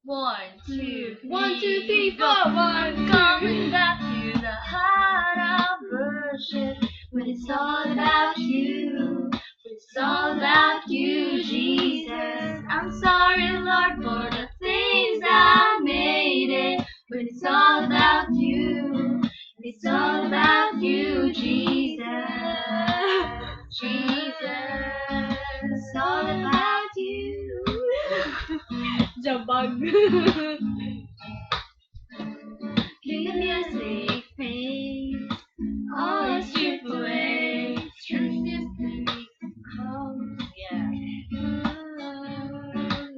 One, two, One, two, three, go. four. I'm coming back to the heart of worship when it's all about you. When it's all about you, Jesus. I'm sorry, Lord, for the things I made it. When it's all about you. It's all about you, Jesus. Jesus. It's all about you. Jabag. Give me a safe face. All is stripped away. Truth is to come. Yeah.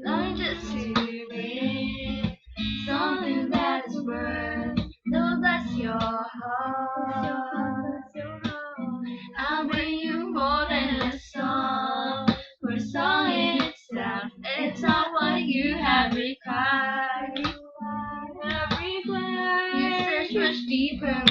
Not just to be something that's worth. No, bless your heart. I'll bring you more than a song. For a song in itself, it's not what you have required. You search much deeper